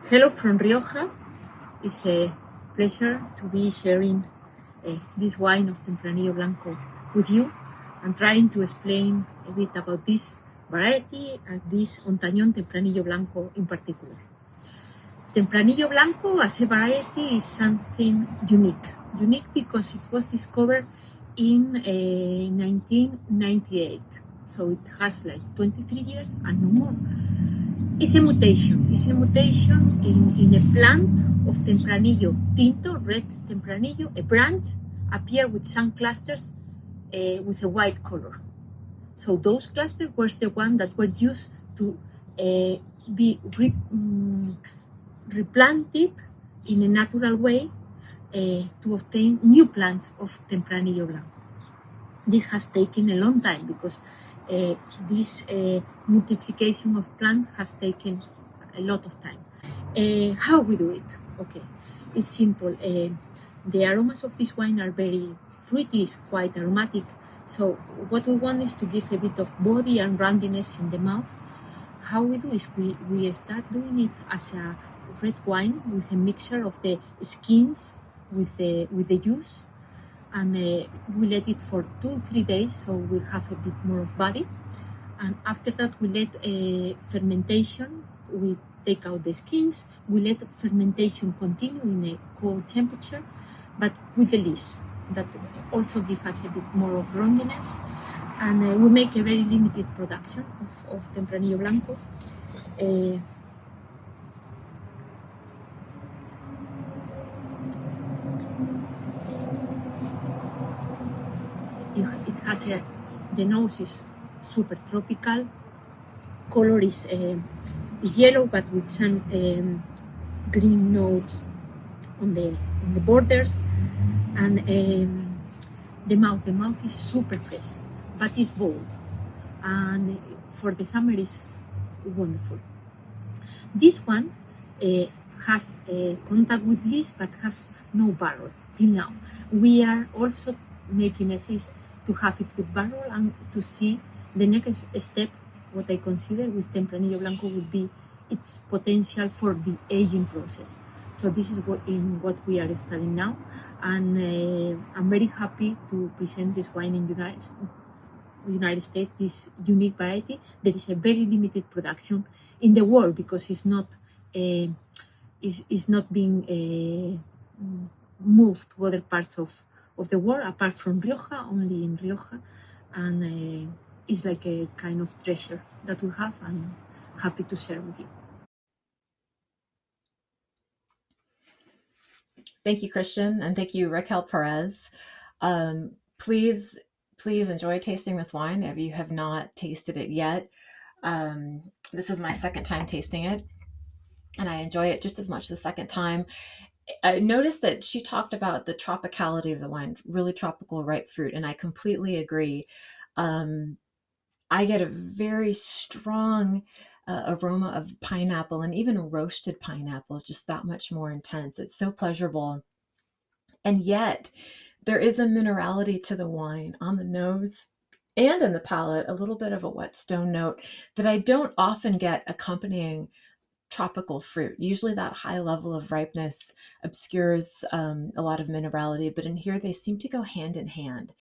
Hello from Rioja. It's a pleasure to be sharing this wine of Tempranillo Blanco with you and trying to explain a bit about this variety and this Ontañón Tempranillo Blanco in particular. Tempranillo Blanco as a variety is something unique because it was discovered in 1998. So it has like 23 years and no more. It's a mutation in a plant of Tempranillo Tinto, red Tempranillo. A branch appear with some clusters with a white color. So those clusters were the ones that were used to be replanted in a natural way to obtain new plants of Tempranillo Blanco. This has taken a long time because this multiplication of plants has taken a lot of time. How we do it? Okay, it's simple. The aromas of this wine are very fruity, it's quite aromatic. So what we want is to give a bit of body and roundiness in the mouth. How we do is we start doing it as a red wine with a mixture of the skins with the juice, and we let it for 2-3 days so we have a bit more of body. And after that we let fermentation. We take out the skins, we let fermentation continue in a cold temperature, but with the lees that also give us a bit more of roundiness. And we make a very limited production of Tempranillo Blanco. It has the nose is super tropical. Color is yellow, but with some green notes on the borders. And the mouth is super fresh, but it's bold. And for the summer is wonderful. This one has contact with lees, but has no barrel till now. We are also making essays to have it with barrel and to see the next step. What I consider with Tempranillo Blanco would be its potential for the aging process. So this is what we are studying now, and I'm very happy to present this wine in United States, this unique variety. There is a very limited production in the world because it's not being moved to other parts of the world apart from Rioja, only in Rioja, and it's like a kind of treasure that we have, and happy to share with you. Thank you, Christian, and thank you, Raquel Perez. Please enjoy tasting this wine if you have not tasted it yet. This is my second time tasting it, and I enjoy it just as much the second time. I noticed that she talked about the tropicality of the wine, really tropical ripe fruit, and I completely agree. I get a very strong aroma of pineapple, and even roasted pineapple, just that much more intense. It's so pleasurable. And yet there is a minerality to the wine on the nose and in the palate, a little bit of a whetstone note that I don't often get accompanying tropical fruit. Usually that high level of ripeness obscures a lot of minerality, but in here they seem to go hand in hand.